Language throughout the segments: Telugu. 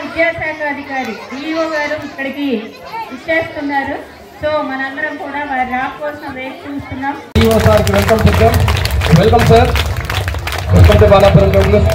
విద్యాశాఖ అధికారి డిఓ గారు ఇక్కడికి ఇచ్చేస్తున్నారు. సో మనందరం కూడా వారి రాక కోసం వేచి చూస్తున్నాం. డిఓ సార్ వెల్కమ్ చెప్తాం. Welcome sir, welcome to Balapuram ground.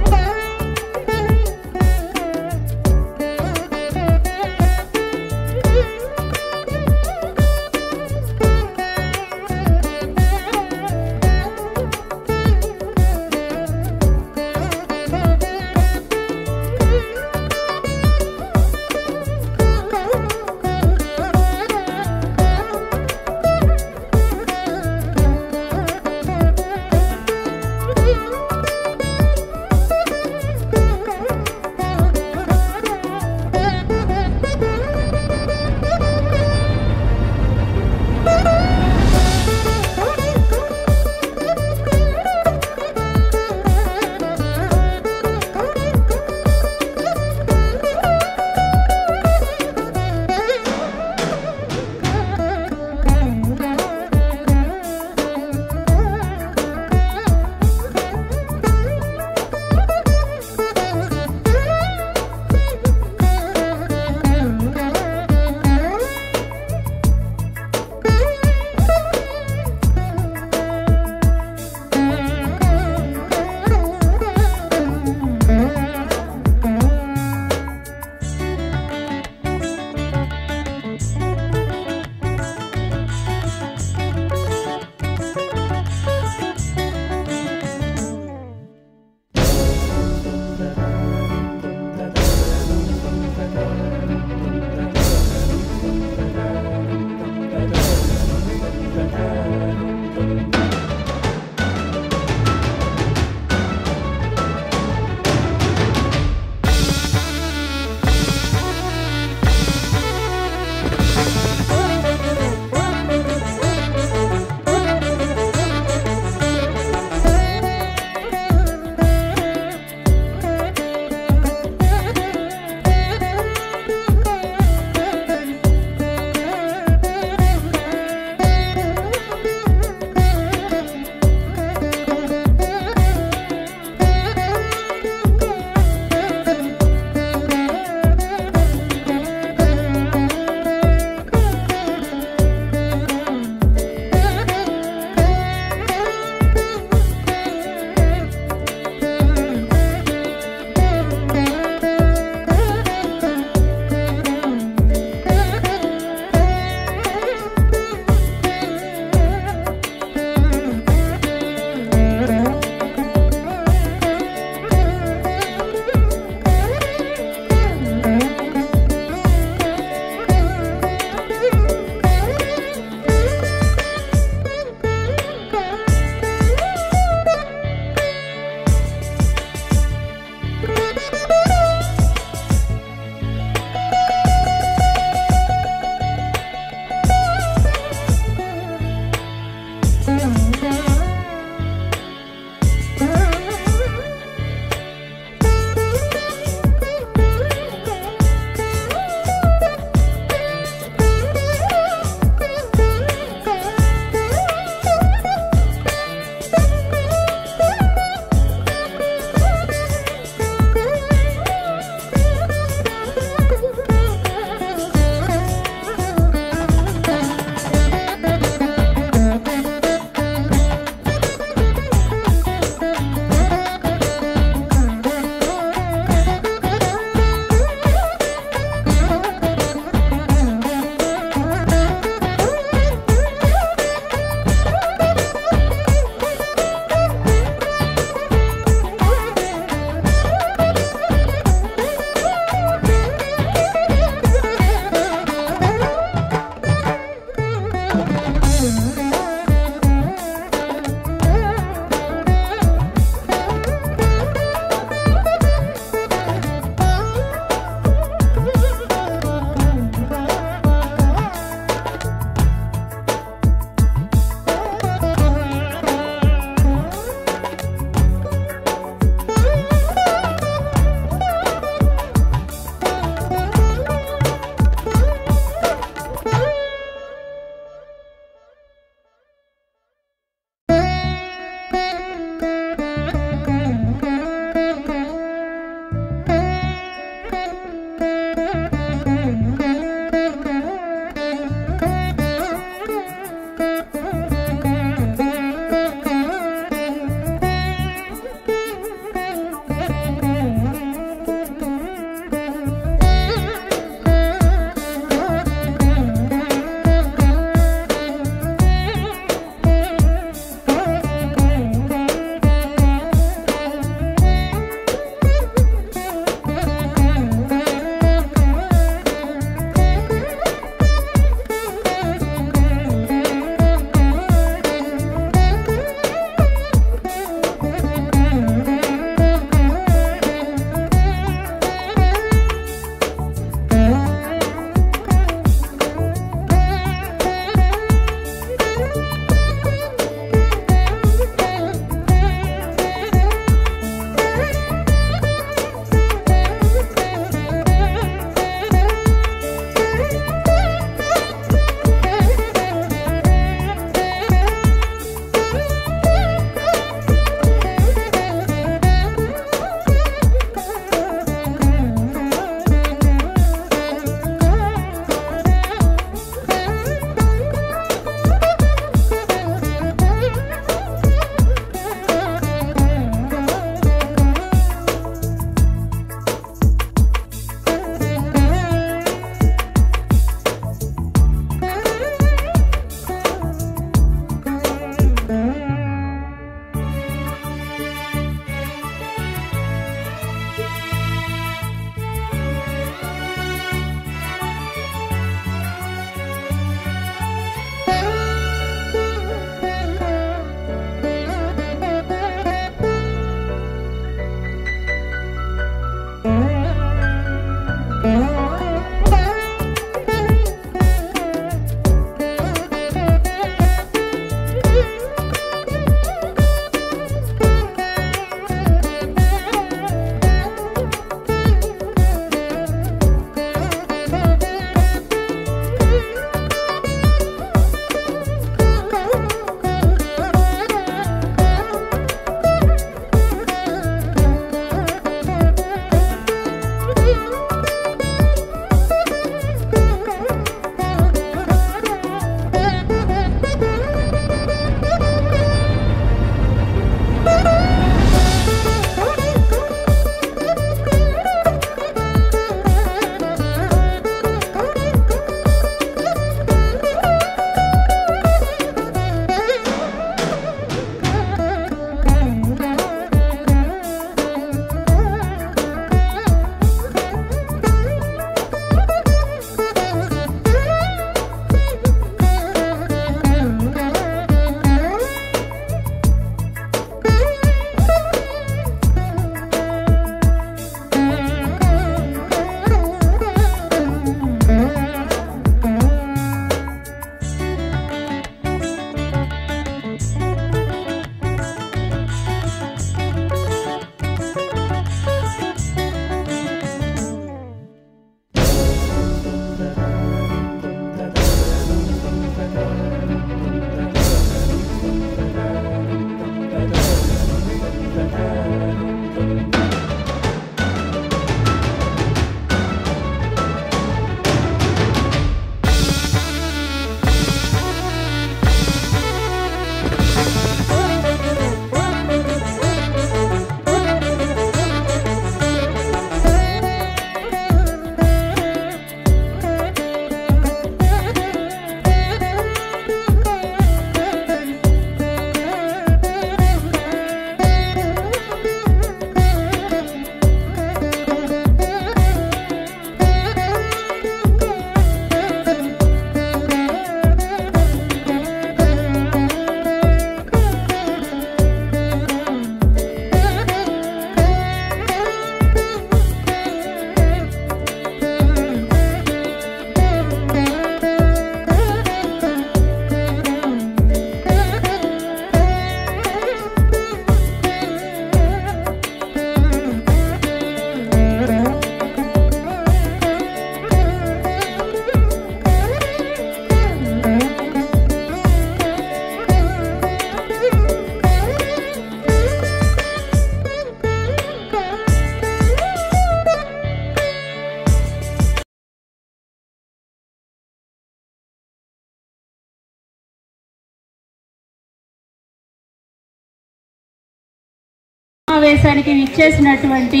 సమావేశానికి విచ్చేసినటువంటి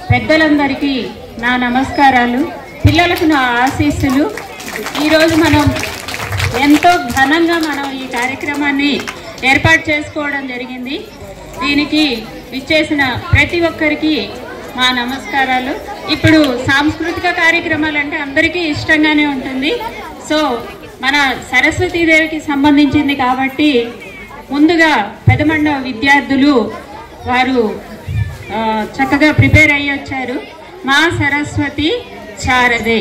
పెద్దలందరికీ నా నమస్కారాలు, పిల్లలకు నా ఆశీస్సులు. ఈరోజు మనం ఎంతో ఘనంగా ఈ కార్యక్రమాన్ని ఏర్పాటు చేసుకోవడం జరిగింది. దీనికి విచ్చేసిన ప్రతి ఒక్కరికి మా నమస్కారాలు. ఇప్పుడు సాంస్కృతిక కార్యక్రమాలు అంటే అందరికీ ఇష్టంగానే ఉంటుంది. సో మన సరస్వతీదేవికి సంబంధించింది కాబట్టి ముందుగా పెదమండ విద్యార్థులు వారు చక్కగా ప్రిపేర్ అయ్యి వచ్చారు. మా సరస్వతి శారదే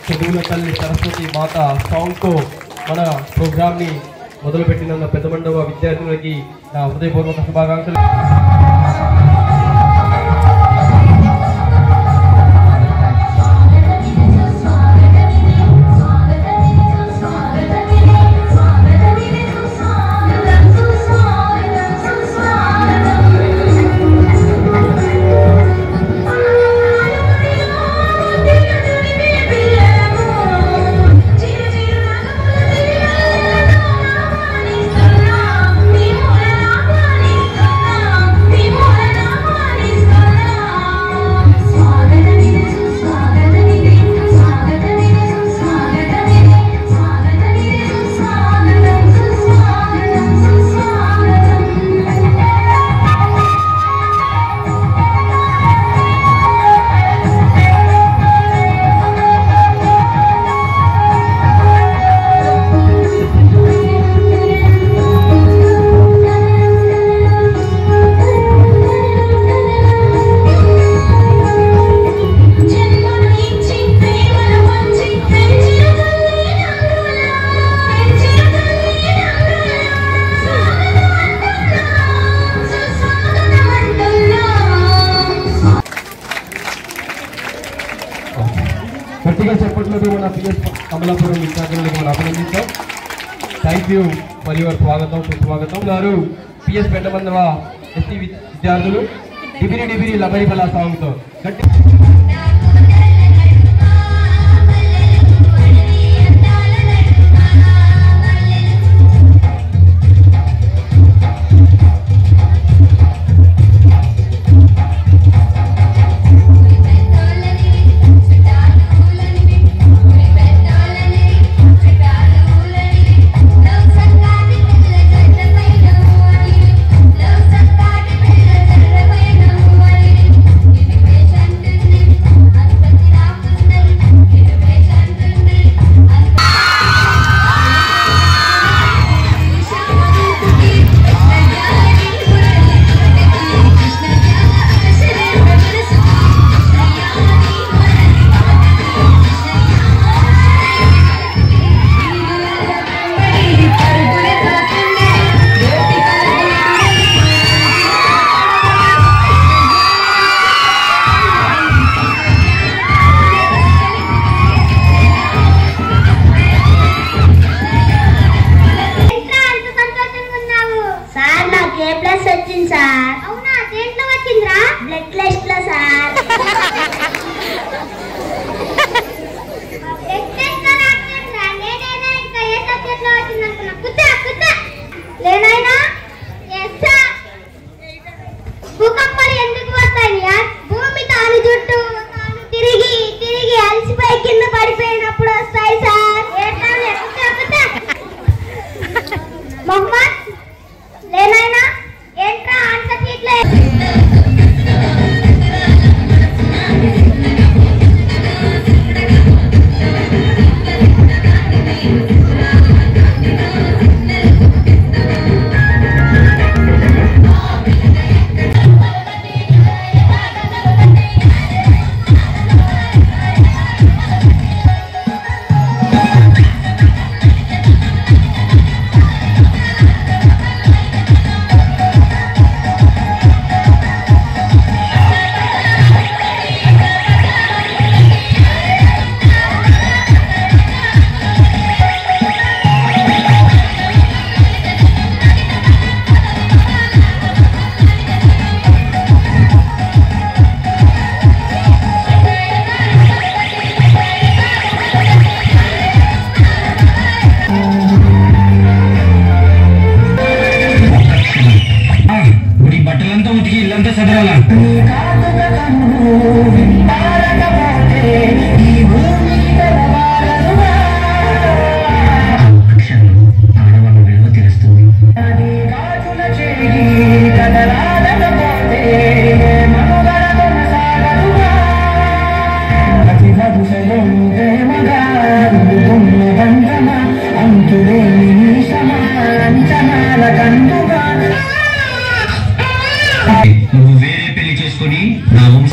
చదువుల తల్లి సరస్వతి మాత సాంగ్తో మన ప్రోగ్రామ్ని మొదలుపెట్టిన పెద్దమండవ విద్యార్థులకి నా హృదయపూర్వక శుభాకాంక్షలు. గట్టిగా చెప్పట్లేదు మన పిఎస్ కమలాపురం విద్యార్థులకు మనం అభినందించాం. థ్యాంక్ యూ ఫర్ యువర్ స్వాగతం సుస్వాగతం. వారు పిఎస్ పెద్దమండవ ఎస్సీ విద్యార్థులు డిబిరి డిబిరి లబరి బలా సాంగ్తో గట్టి Thank you. భూకంపాలు ఎందుకు వస్తాయి? భూమి తాను చుట్టూ తాను తిరిగి తిరిగి అలసిపోయి కింద పడిపోయినప్పుడు వస్తాయి సార్. మొహమ్మద్ లేనాయనా ఏంట్రా ఆన్సర్ షీట్లే నువ్వు వేరే పెళ్లి చేసుకుని నా నేను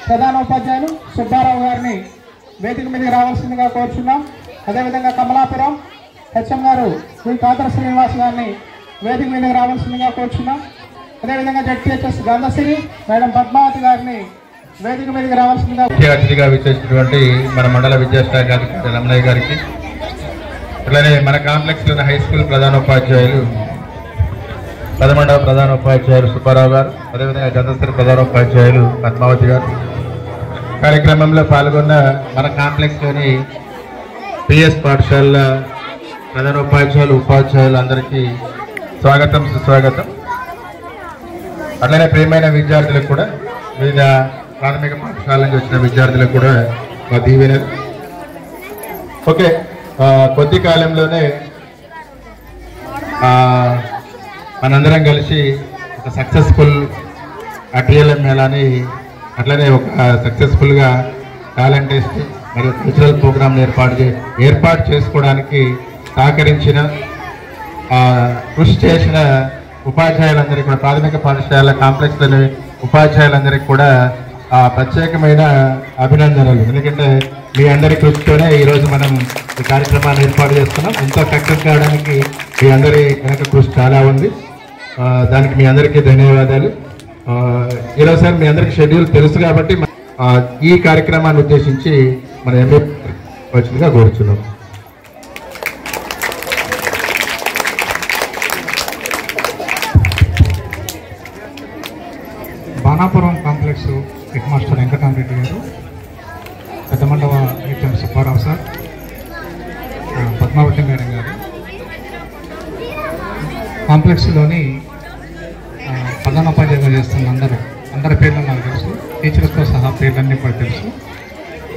ప్రధానోపాధ్యాయులు సుబ్బారావు గారిని వేదిక మీదకి రావాల్సిందిగా కోరుచున్నాం. అదేవిధంగా కమలాపురం హెచ్ఎం గారు శ్రీ కాతర శ్రీనివాస్ గారిని వేదిక మీదకి రావాల్సిందిగా కోరుచున్నాం. అదేవిధంగా జడ్పీహెచ్ఎస్ గంధశ్రీ మేడం పద్మావతి గారిని వేదిక మీదకి రావాల్సిందిగా ముఖ్య అతిథిగా విచ్చేసినటువంటి మన మండల విద్యాశాఖ అధికారి రమణయ్య గారికి, అట్లనే మన కాంప్లెక్స్లోని హై స్కూల్ ప్రధానోపాధ్యాయులు 11వ ప్రధానోపాధ్యాయులు సుబ్బారావు గారు, అదేవిధంగా గంధశ్రీ ప్రధానోపాధ్యాయులు పద్మావతి గారు, కార్యక్రమంలో పాల్గొన్న మన కాంప్లెక్స్లోని పిఎస్ పాఠశాలల ప్రధానోపాధ్యాయులు ఉపాధ్యాయులు అందరికీ స్వాగతం సుస్వాగతం. అట్లనే ప్రియమైన విద్యార్థులకు కూడా, వివిధ ప్రాథమిక పాఠశాల నుంచి వచ్చిన విద్యార్థులకు కూడా మా దీవెనలు. ఓకే, కొద్ది కాలంలోనే మనందరం కలిసి ఒక సక్సెస్ఫుల్ టిఎల్ఎం మేళాని, అట్లనే ఒక సక్సెస్ఫుల్గా టాలెంట్ టెస్ట్ మరియు కల్చరల్ ప్రోగ్రాంలు ఏర్పాటు చేసుకోవడానికి సహకరించిన, కృషి చేసిన ఉపాధ్యాయులందరికీ కూడా, ప్రాథమిక పాఠశాల కాంప్లెక్స్లోని ఉపాధ్యాయులందరికీ కూడా ప్రత్యేకమైన అభినందనలు. ఎందుకంటే మీ అందరి కృషితోనే ఈరోజు మనం ఈ కార్యక్రమాన్ని ఏర్పాటు చేస్తున్నాం. ఇంత సక్సెస్ కావడానికి మీ అందరి వెనక కృషి చాలా ఉంది. దానికి మీ అందరికీ ధన్యవాదాలు. ఈరోజు సార్ మీ అందరికీ షెడ్యూల్ తెలుసు కాబట్టి ఈ కార్యక్రమాన్ని ఉద్దేశించి మన ఎంఏ వచ్చినగా కోరుచున్నాం. Banapuram complex head master Venkataramareddy గారు, Peddamandava HM Subbarao sir, Padmavathi madam గారు, కాంప్లెక్స్లోని ప్రధానోపాధ్యాయులుగా చేస్తున్న అందరి పేర్లు నాకు తెలుసు, టీచర్స్తో సహా పేర్లన్నీ కూడా తెలుసు.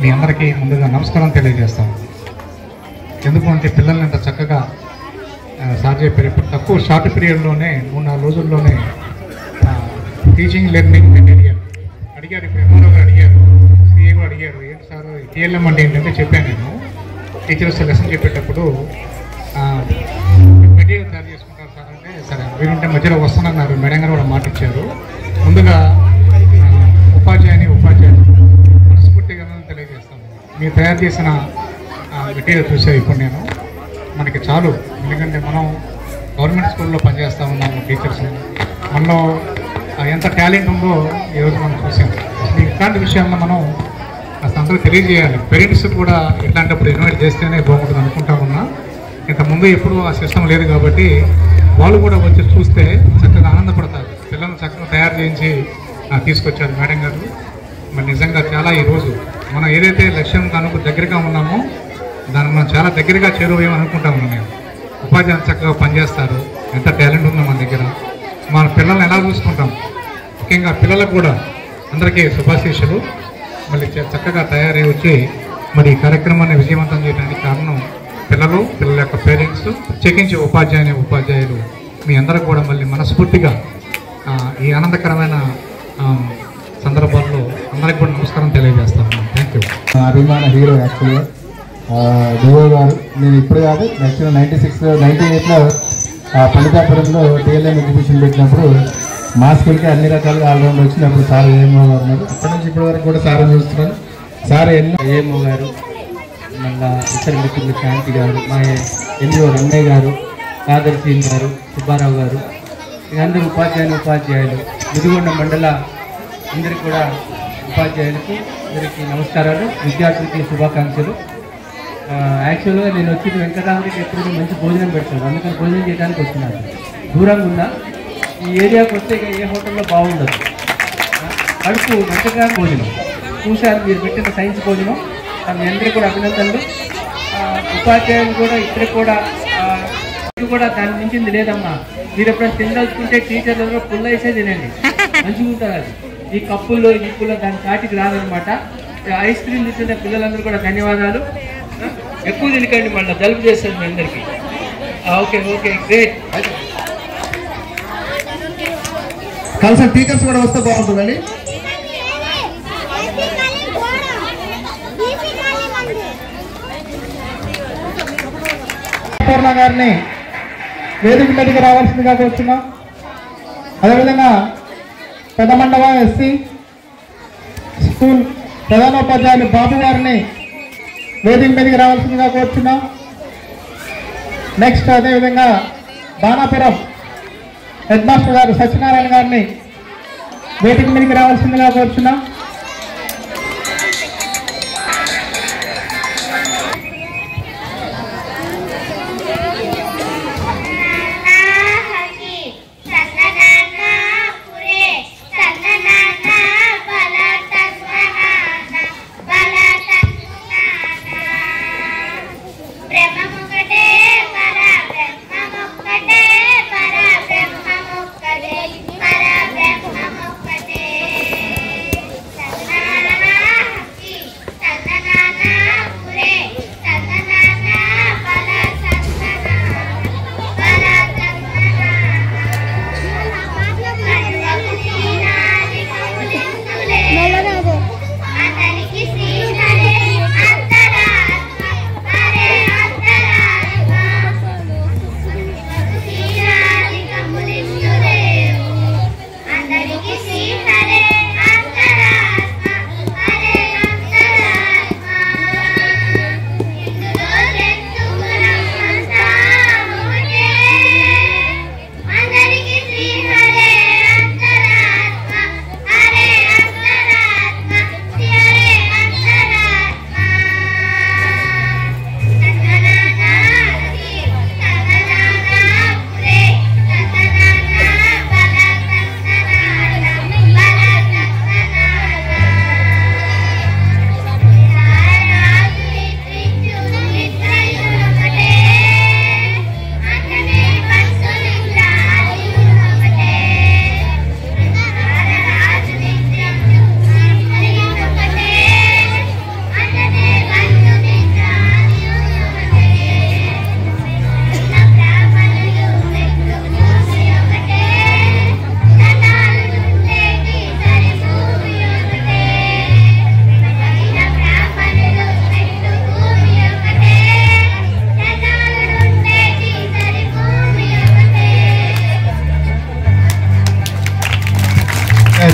మీ అందరికీ ముందుగా నమస్కారం తెలియజేస్తాను. ఎందుకంటే పిల్లల్ని ఇంత చక్కగా సార్ చెప్పారు. ఇప్పుడు తక్కువ షార్ట్ పీరియడ్లోనే 3-4 రోజుల్లోనే టీచింగ్ లెర్నింగ్ మెటీరియల్ అడిగారు. ఇప్పుడు ఎంఆర్ఓ గారు అడిగారు, సిఏ కూడా అడిగారు, ఏంటి సార్ టీఎల్ఎం అంటే ఏంటంటే చెప్పాను నేను. టీచర్స్ లెసన్ చెప్పేటప్పుడు మెటీరియల్ తయారు చేసుకుంటారు సార్ అంటే, సరే వీరుంటే మధ్యలో వస్తానన్నారు. మేడం గారు కూడా మాట ఇచ్చారు. ముందుగా ఉపాధ్యాయులు మనస్ఫూర్తిగా తెలియజేస్తాను. మీరు తయారు చేసిన మెటీరియల్ చూసే ఇప్పుడు నేను మనకి చాలు. ఎందుకంటే మనం గవర్నమెంట్ స్కూల్లో పనిచేస్తూ ఉన్నాము. టీచర్స్ మనలో ఎంత టాలెంట్ ఉందో ఈరోజు మనం చూసాం. ఇట్లాంటి విషయాల్లో మనం అసలు అందరూ తెలియజేయాలి. పేరెంట్స్ కూడా ఇట్లాంటప్పుడు ఇన్వైట్ చేస్తేనే బాగుంటుంది అనుకుంటా ఉన్నా. ఇంతకుముందు ఎప్పుడు ఆ సిస్టమ్ లేదు కాబట్టి వాళ్ళు కూడా వచ్చి చూస్తే చక్కగా ఆనందపడతారు. పిల్లలను చక్కగా తయారు చేయించి తీసుకొచ్చారు మేడం గారు. మరి నిజంగా చాలా ఈరోజు మనం ఏదైతే లక్ష్యం కనుక దగ్గరగా ఉన్నామో దాన్ని మనం చాలా దగ్గరగా చేరువేమో అనుకుంటా ఉన్నాం. నేను ఉపాధ్యాయులు చక్కగా పనిచేస్తారు. ఎంత టాలెంట్ ఉందో మన దగ్గర. మన పిల్లల్ని ఎలా చూసుకుంటాం, ముఖ్యంగా పిల్లలకు కూడా అందరికీ శుభాశీస్సులు. మళ్ళీ చక్కగా తయారై వచ్చి మరి ఈ కార్యక్రమాన్ని విజయవంతం చేయడానికి కారణం పిల్లల యొక్క పేరెంట్స్, ప్రత్యేకించి ఉపాధ్యాయులు మీ అందరూ కూడా మళ్ళీ మనస్ఫూర్తిగా ఈ ఆనందకరమైన సందర్భాల్లో అందరికి కూడా నమస్కారం తెలియజేస్తాను. Thank you. అభిమాన హీరో యాక్చువల్గా డిఓ గారు. నేను ఇప్పుడు కాదు, యాక్చువల్గా 98లో పండితాపురంలో టీఎల్ఎం ఎగ్జిబిషన్ పెట్టినప్పుడు మా స్కూల్కి అన్ని రకాలుగా ఆల్రౌండ్ వచ్చినప్పుడు సార్ ఏఎంఓ గారు ఉన్నారు. అప్పటి నుంచి ఇప్పటి వరకు కూడా సార్ చూస్తున్నాను. సార్ ఏఎంఓ గారు, మళ్ళీ ఇతర మిత్రులు శాంతి గారు, మా ఎన్జిఓ రమణయ్య గారు, కాదర్శీన్ గారు, సుబ్బారావు గారు, అందరూ ఉపాధ్యాయులు, ముదిగొండ మండల అందరికీ కూడా ఉపాధ్యాయులకి అందరికీ నమస్కారాలు. విద్యార్థులకి శుభాకాంక్షలు. యాక్చువల్గా నేను వచ్చి వెంకటరామరెడ్డి ఎప్పుడు మంచి భోజనం పెడతాను, అందుకని భోజనం చేయడానికి వస్తున్నాను. దూరంగా ఉన్నా ఈ ఏరియాకి వస్తే ఇక ఏ హోటల్లో బాగుండదు. కడుపు మంచిగా భోజనం చూశాను, మీరు పెట్టిన సైన్స్ భోజనం. మీ అందరికీ కూడా అభినందనలు. ఉపాధ్యాయులు కూడా ఇప్పటికి కూడా దాని మించింది లేదమ్మా. మీరు ఎప్పుడైనా తినదలుచుకుంటే టీచర్లు ఎవరో పుల్ల వేసే తినండి, మంచిగా ఉంటుంది అది. ఈ కప్పుల్లో ఇప్పుల్లో దాని కాటికి రాదనమాట. ఐస్ క్రీమ్ తింటున్న పిల్లలందరూ కూడా ధన్యవాదాలు. ఎక్కువ తినకండి, మళ్ళీ జలుబు చేస్తుంది మీ అందరికీ. Okay great. కలిసి టీచర్స్ కూడా వస్తే బాగుంటుందండి. పూర్ణ గారిని వేదిక మీదకి రావాల్సిందిగా కోరుతున్నాం. అదేవిధంగా పెద్దమండవ ఎస్సీ స్కూల్ ప్రధానోపాధ్యాయులు బాబు గారిని వేదిక మీదకి రావాల్సిందిగా కోరుచున్నాం. నెక్స్ట్ అదేవిధంగా బాణాపురం హెడ్ మాస్టర్ గారు సత్యనారాయణ గారిని వేదిక మీదకి రావాల్సిందిగా కోరుచున్నాం.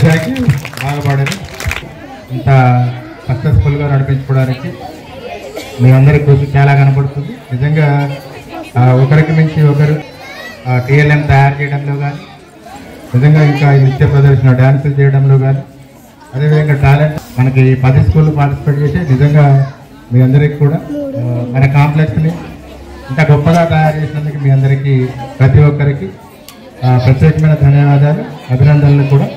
Thank you. బాగా పాడారు. ఇంత సక్సెస్ఫుల్గా నడిపించుకోవడానికి మీ అందరి కృషి చాలా కనపడుతుంది. నిజంగా ఒకరికి మించి ఒకరు టీఎల్ఎం తయారు చేయడంలో కానీ, నిజంగా ఇంకా నృత్య ప్రదర్శన డ్యాన్సులు చేయడంలో కానీ, అదేవిధంగా టాలెంట్ మనకి 10 స్కూళ్ళు పార్టిసిపేట్ చేసి నిజంగా మీ అందరికీ కూడా మన కాంప్లెక్స్ని ఇంత గొప్పగా తయారు చేసినందుకు మీ అందరికీ ప్రతి ఒక్కరికి ప్రత్యేకమైన ధన్యవాదాలు, అభినందనలు కూడా.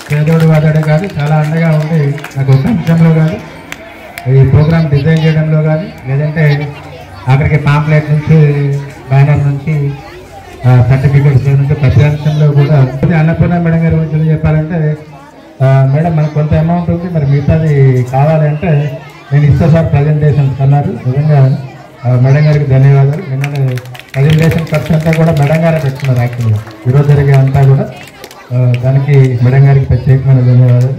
పేదోడు వాదాడే కాదు, చాలా అండగా ఉండి నాకు ఒక అంశంలో కానీ, ఈ ప్రోగ్రామ్ డిజైన్ చేయడంలో కానీ, లేదంటే అక్కడికి పాంప్లెట్ నుంచి బ్యానర్ నుంచి సర్టిఫికేట్స్ నుంచి ప్రతి అంశంలో కూడా. అన్నపూర్ణ మేడం గారి గురించి చెప్పాలంటే, మేడం మనకు కొంత అమౌంట్ ఉంది, మరి మిగతాది కావాలంటే నేను ఇస్తా సార్ ప్రజెంటేషన్స్ అన్నారు. నిజంగా మేడం గారికి ధన్యవాదాలు. నిన్న ప్రజెంటేషన్ ఖర్చు అంతా కూడా మేడం గారే పెట్టుకున్నారు. యాక్చువల్గా ఈరోజు జరిగే అంతా కూడా దానికి మేడం గారికి ప్రత్యేకమైన ధన్యవాదాలు.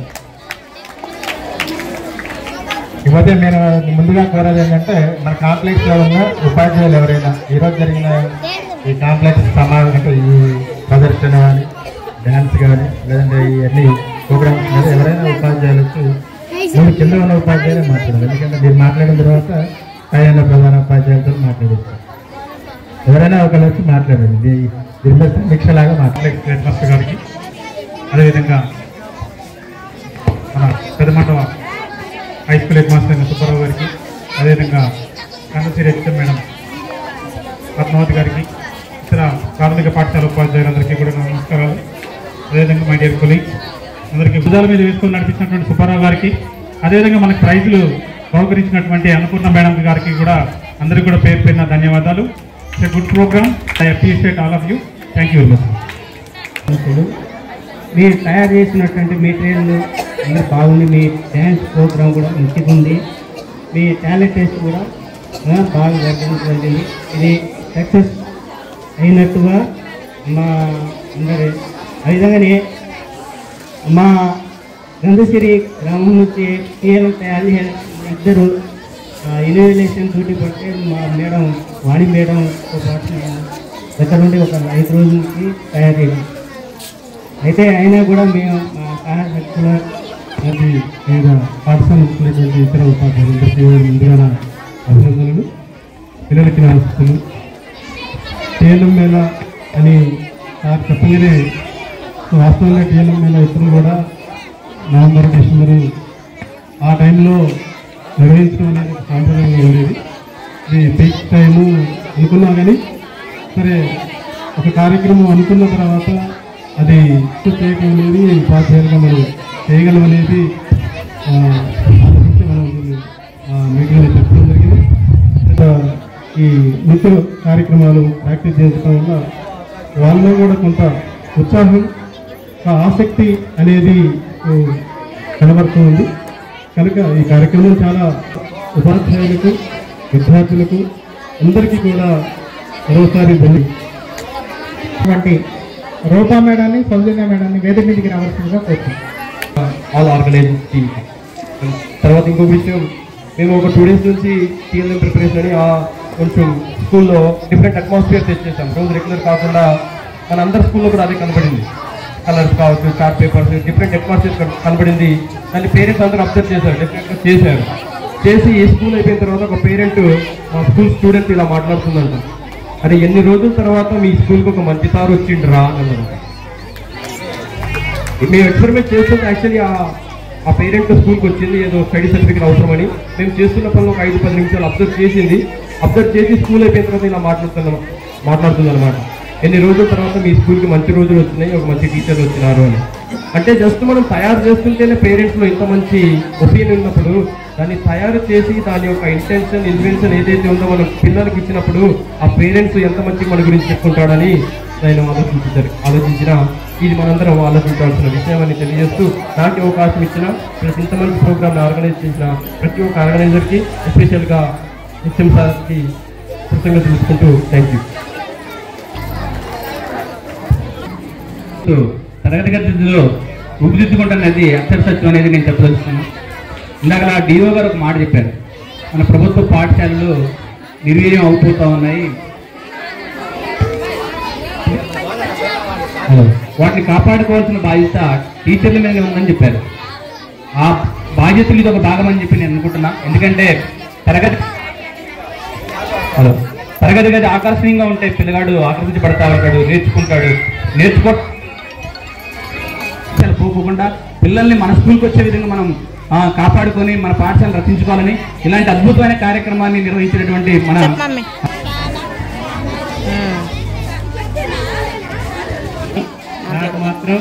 ఈ మధ్య నేను ముందుగా కోరేది ఏంటంటే, మన కాంప్లెక్స్లో ఉన్న ఉపాధ్యాయులు ఎవరైనా ఈరోజు జరిగిన ఈ కాంప్లెక్స్ సమావేశం అంటే ఈ ప్రదర్శన కానీ, డ్యాన్స్ కానీ, లేదంటే ఇవన్నీ ప్రోగ్రామ్స్ మీద ఎవరైనా ఉపాధ్యాయులు వచ్చి మీరు కింద ఉన్న ఉపాధ్యాయులే మాట్లాడారు. ఎందుకంటే మీరు మాట్లాడిన తర్వాత పైన ప్రధాన ఉపాధ్యాయులతో మాట్లాడేస్తారు. ఎవరైనా ఒకళ్ళు వచ్చి మాట్లాడండి. దీని మీద సమీక్షలాగా మాట్లాడే హెడ్ మాస్టర్ గారికి, అదేవిధంగా మన Pedamandava high school head master Subbarao గారికి, అదేవిధంగా కన్నసిరి హెచ్ఎం మేడం పద్మావతి గారికి, ఇతర ప్రాథమిక పాఠశాల ఉపాధ్యాయులందరికీ కూడా నమస్కారాలు. అదేవిధంగా మై డియర్ కొలీగ్స్ అందరికీ భుజాల మీద వేసుకొని నడిపించినటువంటి సుబ్బారావు గారికి, అదేవిధంగా మనకు ప్రైజులు బహుకరించినటువంటి అన్నపూర్ణ మేడం గారికి కూడా అందరికీ కూడా పేరు పేరున ధన్యవాదాలు. It's a good programme. I appreciate all of you. Thank you very much. మీరు తయారు చేసినటువంటి మెటీరియల్ అందరూ బాగుంది. మీ డ్యాన్స్ ప్రోగ్రామ్ కూడా మంచిగా ఉంది. మీ టాలెంట్ టెస్ట్ కూడా బాగా జరిగింది. ఇది సక్సెస్ అయినట్టుగా మా అందరి ఆ విధంగానే మా గంధసిరి గ్రామం నుంచి టీఎల్ తయారు ఇద్దరు ఇన్వెస్టిగేషన్ డ్యూటీ పడితే మా మేడం వాణి మేడంతో పాటు దగ్గర నుండి ఒక 5 రోజుల నుంచి తయారు చేయాలి. అయితే అయినా కూడా మేము మా సహాయశక్తుల అది వివిధ పాఠశాల ఇచ్చినటువంటి ఇతర ఉపాధ్యాయులందరికీ ముందుగా అభినందనలు, పిల్లలకి నమస్కారం. టీఎల్ఎం మేళ అని సార్ చెప్పగానే వాస్తవంగా టీఎల్ఎం మేళ ఎప్పుడు కూడా నవంబర్ డిసెంబరు ఆ టైంలో నిర్వహించడం అనేది సాంప్రదాయంగా ఉండేది. ఇది పీక్ టైము అనుకున్నా కానీ సరే ఒక కార్యక్రమం అనుకున్న తర్వాత అది చేయటం అనేది ఉపాధ్యాయులుగా మనం చేయగలం అనేది ఆలోచించి మనం మీటింగ్లో చెప్పడం జరిగింది. ఈ నృత్య కార్యక్రమాలు ప్రాక్టీస్ చేయించడం వల్ల వాళ్ళలో కూడా కొంత ఉత్సాహం, ఆసక్తి అనేది కనబడుతూ ఉంది. కనుక ఈ కార్యక్రమం చాలా ఉపాధ్యాయులకు, విద్యార్థులకు అందరికీ కూడా మరోసారి రూపా మేడాన్ని, సౌజన్య మేడాన్ని వేదిక మీదకి రావాల్సిందిగా కోరుతున్నాం. All organising. తర్వాత ఇంకో విషయం, మేము ఒక 2 days నుంచి టీఎల్ఎం ప్రిపరేషన్ అని కొంచెం స్కూల్లో డిఫరెంట్ అట్మాస్ఫియర్ తెచ్చేసాం. రోజు రెగ్యులర్ కాకుండా మన అందరి స్కూల్లో కూడా అదే కనబడింది. కలర్స్ కావచ్చు, చార్ట్ పేపర్స్, డిఫరెంట్ అట్మాస్ఫియర్ కనబడింది. దాన్ని పేరెంట్స్ అందరూ అబ్జర్వ్ చేశారు, డెఫినెట్గా చేశారు. చేసి ఈ స్కూల్ అయిపోయిన తర్వాత ఒక పేరెంట్ మా స్కూల్ స్టూడెంట్ ఇలా మాట్లాడుతుందంట, అరే ఎన్ని రోజుల తర్వాత మీ స్కూల్కి ఒక మంచి సార్ వచ్చిండ్రా అన్నారు. మేము ఎక్స్పెరిమెంట్ చేస్తుంటే యాక్చువల్లీ ఆ పేరెంట్ స్కూల్కి వచ్చింది, ఏదో స్టడీ సర్టిఫికేట్ అవసరమని. మేము చేస్తున్న పనులు ఒక 5-10 నిమిషాలు అబ్జర్వ్ చేసింది. అబ్జర్వ్ చేసి స్కూల్ అయిపోయిన తర్వాత ఇలా మాట్లాడుతుంది అనమాట, ఎన్ని రోజుల తర్వాత మీ స్కూల్కి మంచి రోజులు వచ్చినాయి, ఒక మంచి టీచర్లు వచ్చినారు అని. అంటే జస్ట్ మనం తయారు చేస్తుంటేనే పేరెంట్స్లో ఇంత మంచి ఒపీనియన్ ఉన్నప్పుడు దాన్ని తయారు చేసి దాని యొక్క ఇంటెన్షన్, ఇన్వెన్షన్ ఏదైతే ఉందో మనం పిల్లలకి ఇచ్చినప్పుడు ఆ పేరెంట్స్ ఎంత మంచి మన గురించి చెప్పుకుంటాడని నేను ఆలోచించిన ఇది మనందరం ఆలోచించాల్సిన విషయం అని తెలియజేస్తూ, నాకు అవకాశం ఇచ్చిన ప్లస్ ఇంత మంచి ప్రోగ్రామ్ని ఆర్గనైజ్ చేసిన ప్రతి ఒక్క ఆర్గనైజర్కి, ఎస్పెషల్గా హెచ్ఎం సార్కి కృతజ్ఞతలు తెలుసుకుంటూ థ్యాంక్ యూ. తరగతి గదిలో రూపుదిద్దుకుంటున్నది అక్షర సత్యం అనేది నేను చెప్పదలుచుకున్నాను. ఇందాక డిఓ గారు ఒక మాట చెప్పారు, మన ప్రభుత్వ పాఠశాలలు నిర్వీర్యం అవుతూ ఉన్నాయి, వాటిని కాపాడుకోవాల్సిన బాధ్యత టీచర్ల మీద ఉందని చెప్పారు. ఆ బాధ్యతలు ఇది ఒక భాగం అని చెప్పి నేను అనుకుంటున్నా. ఎందుకంటే తరగతి గది ఆకర్షణీయంగా ఉంటే పిల్లగాడు ఆకర్షించబడతా ఉంటాడు, పోకుండా పిల్లల్ని మన స్కూల్కి వచ్చే విధంగా మనం కాపాడుకొని మన పాఠశాలను రక్షించుకోవాలని ఇలాంటి అద్భుతమైన కార్యక్రమాన్ని నిర్వహించినటువంటి మన నాకు మాత్రం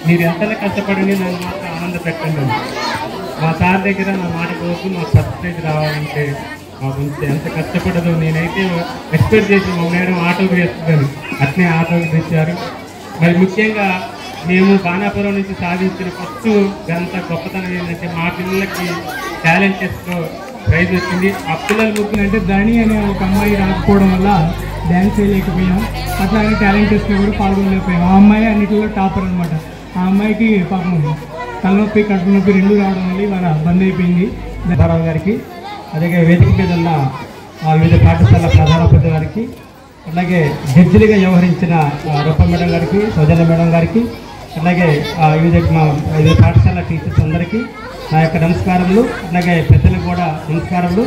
మీరు ఎంత కష్టపడండి నన్ను మాత్రం ఆనంద పెట్టండి. మా సార్ దగ్గర నా మాట కోసం మాకు ఫస్ట్ స్టేజ్ రావాలంటే మాకు ఎంత కష్టపడదు. నేనైతే ఎక్స్పెక్ట్ చేసి మా మేడం ఆటోకి వేస్తుందని అట్నే ఆటోకి తెచ్చారు. మరి ముఖ్యంగా మేము బాణాపురం నుంచి సాధించిన ఫస్ట్ గంట గొప్పతనం ఏంటంటే మా పిల్లలకి టాలెంట్ టెస్ట్లో ప్రైజ్ వచ్చింది. ఆ పిల్లలు ముఖ్యంగా ధని అనే ఒక అమ్మాయి రాకపోవడం వల్ల డ్యాన్స్ చేయలేకపోయాం, అట్లాగే టాలెంట్ టెస్ట్లో కూడా పాల్గొనలేకపోయాం. ఆ అమ్మాయి అన్నింటిలో టాపర్ అనమాట. ఆ అమ్మాయికి పాపం తలనొప్పి, కడుపు నొప్పి 2 రావడం వల్ల ఇవాళ బంద్ అయిపోయింది. ధరారావు గారికి, అలాగే వేదిక మీద ఉన్న వివిధ పాఠశాల ప్రధానోపాధ్యాయుల గారికి, అలాగే జడ్జిలుగా వ్యవహరించిన రూప మేడం గారికి, సౌజన్య మేడం గారికి, అలాగే వివిధ పాఠశాల టీచర్స్ అందరికీ నా యొక్క నమస్కారములు. అలాగే పెద్దలకు కూడా నమస్కారములు.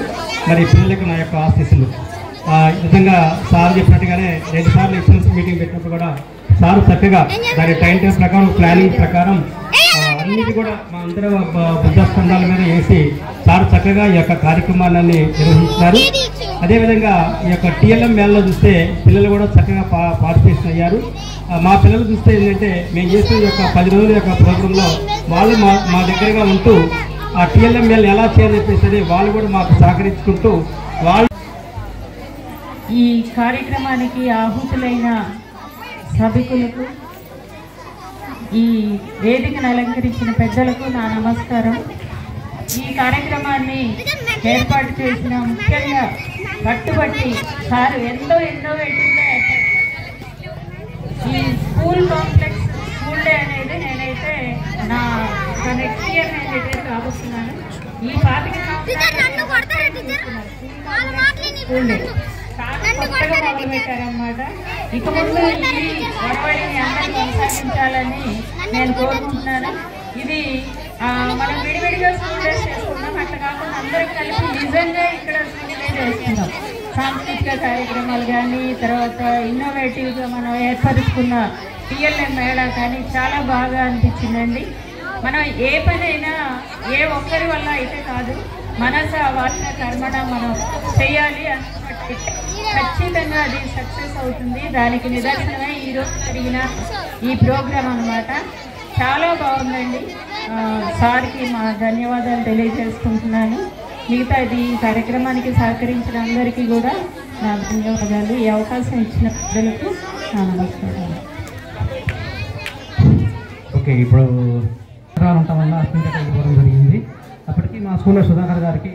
మరి పిల్లలకు నా యొక్క ఆశీస్సులు. నిజంగా సార్ చెప్పినట్టుగానే 2 సార్లు ఎక్సలెన్స్ మీటింగ్ పెట్టినప్పుడు కూడా సార్ చక్కగా దాని టైం టేబుల్ ప్రకారం, ప్లానింగ్ ప్రకారం అన్నిటి కూడా మా అందరూ బుద్ధస్కంధాల మీద వేసి సార్ చక్కగా ఈ యొక్క కార్యక్రమాలన్నీ నిర్వహిస్తున్నారు. అదేవిధంగా ఈ యొక్క టీఎల్ఎం మేళలో చూస్తే పిల్లలు కూడా చక్కగా పార్టిసిపేషన్ అయ్యారు. మా పిల్లలు చూస్తే ఏంటంటే మేము చేసిన యొక్క 10 రోజుల యొక్క ప్రోగ్రాంలో వాళ్ళు మా దగ్గరగా ఉంటూ ఆ టీఎల్ఎం మేళ ఎలా చేయాలని చెప్పేసి వాళ్ళు కూడా మాకు సహకరించుకుంటూ ఈ కార్యక్రమానికి ఆహుతులైన సభికులకు, ఈ వేదికను అలంకరించిన పెద్దలకు నా నమస్కారం. ఈ కార్యక్రమాన్ని ఏర్పాటు చేసిన ముఖ్యంగా కట్టుబట్టి సార్ ఎంతో ఇన్నోవేటివ్గా ఈ స్కూల్ కాంప్లెక్స్ స్కూల్ డే అనేది నేనైతే నా నెక్స్ట్ ఇయర్ నేను రిటైర్ కాబోతున్నాను. ఈ 25 స్కూల్ డే కొత్తగా మొదలుపెట్టారనమాట. ఇక ముందు ఈ ఒరవడిని అందరూ కొనసాగించాలని నేను కోరుకుంటున్నాను. ఇది మనం విడివిడిగా స్కూల్ డేస్ చేసుకున్నాం, అట్లా కాకుండా అందరం కలిపి నిజంగా ఇక్కడ స్కూల్ డే చేసుకున్నాం. సాంస్కృతిక కార్యక్రమాలు కానీ, తర్వాత ఇన్నోవేటివ్గా మనం ఏర్పరుచుకున్న టిఎల్ఎం మేళా కానీ చాలా బాగా అనిపించిందండి. మనం ఏ పనైనా ఏ ఒక్కరి వల్ల అయితే కాదు, మనస వాచన కర్మణ మనం చేయాలి అన్నట్టు ఖచ్చితంగా అది సక్సెస్ అవుతుంది. దానికి నిదర్శనమే ఈరోజు జరిగిన ఈ ప్రోగ్రాం అన్నమాట. చాలా బాగుందండి. సార్కి మా ధన్యవాదాలు తెలియజేసుకుంటున్నాను. మిగతా ఈ కార్యక్రమానికి సహకరించిన అందరికీ కూడా నా ధన్యవాదాలు. ఈ అవకాశం ఇచ్చిన ప్రజలకు నా నమస్కారాలు. ఓకే, ఇప్పుడు ఉండటం వల్ల అస్మిత వెళ్ళిపోవడం జరిగింది. అప్పటికి మా స్కూల్లో సుధాకర్ గారికి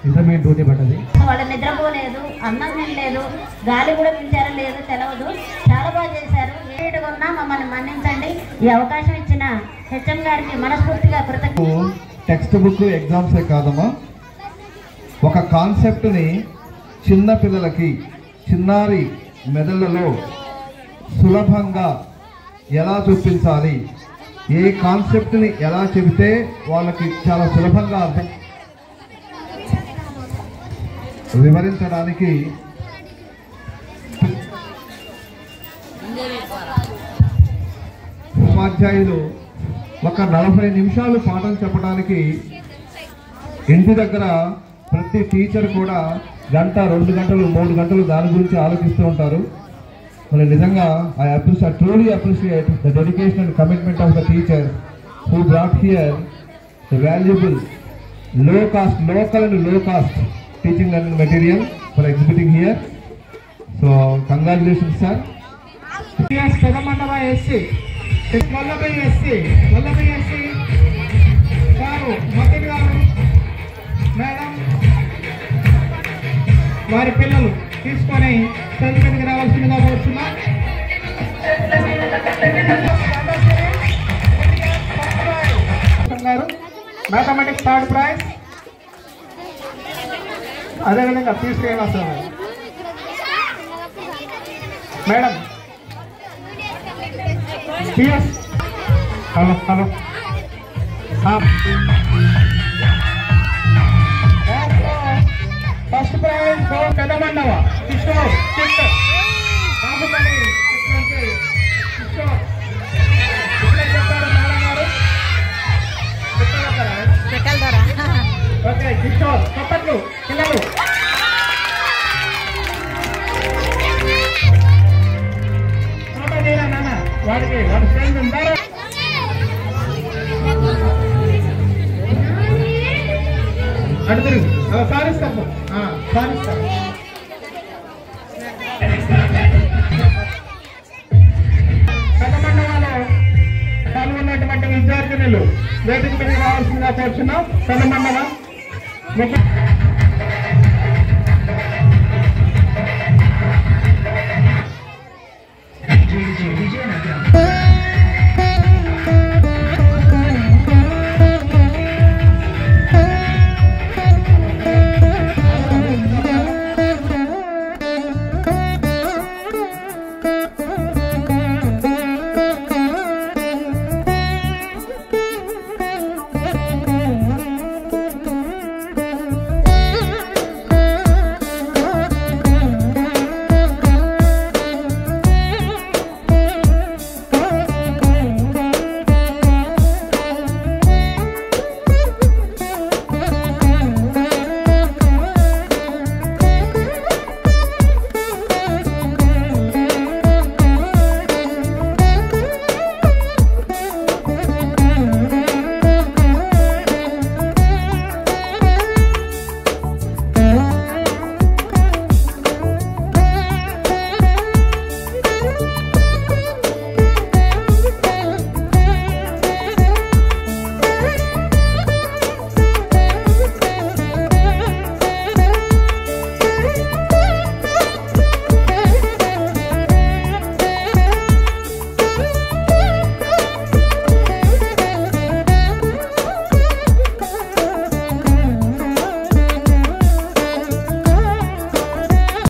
ఇంటర్మీడియట్ డ్యూటీ పడ్డది. వాళ్ళు నిద్రపోలేదు, అన్నం తినలేదు, గాలి కూడా పిలిచారో లేదో తెలియదు. చాలా బాగా చేశారు. ఏడుగా ఉన్నా మమ్మల్ని మన్నించండి. ఈ అవకాశం ఇచ్చిన హెచ్ఎం గారికి మనస్ఫూర్తిగా కృతజ్ఞతలు. టెక్స్ట్ బుక్ ఎగ్జామ్సే కాదమ్మా, ఒక కాన్సెప్ట్ని చిన్న పిల్లలకి చిన్నారి మెదళ్ళలో సులభంగా ఎలా చూపించాలి, ఏ కాన్సెప్ట్ని ఎలా చెబితే వాళ్ళకి చాలా సులభంగా అర్థం వివరించడానికి ఉపాధ్యాయులు ఒక 40 నిమిషాలు పాఠం చెప్పడానికి ఇంటి దగ్గర ప్రతి టీచర్ కూడా గంట, 2 గంటలు, 3 గంటలు దాని గురించి ఆలోచిస్తూ ఉంటారు. మరి నిజంగా I truly appreciate the dedication and commitment of the teachers who brought here the valuable local and low cost teaching learning material for exhibiting here. So congratulations sir. Yes, Pedamandawa SC, Vallabhai SC, Garu, Matin Garu, Madam, వారి పిల్లలు తీసుకొని చదువుకి రావాల్సిందిగా కోరుతున్నా. మ్యాథమెటిక్స్ థర్డ్ ప్రైజ్, అదేవిధంగా P Srinivasarao madam, PS hello first prize Pedamandava Kishore Babupalli Kishore. ఇప్పుడే చెప్పారు మేడం గారు, ఓకే కిషోర్ చెప్పట్లు పిల్లలు. నాన్న వాడి ఫ్రెండ్ ఉంటారు. అడుగురు సారిస్తాము సారిస్తాము. పెదమండవాలో పాల్గొన్నటువంటి విద్యార్థినులు వేదిక మీద రావాల్సిందిగా కోరుచున్నాం. పెదమండవ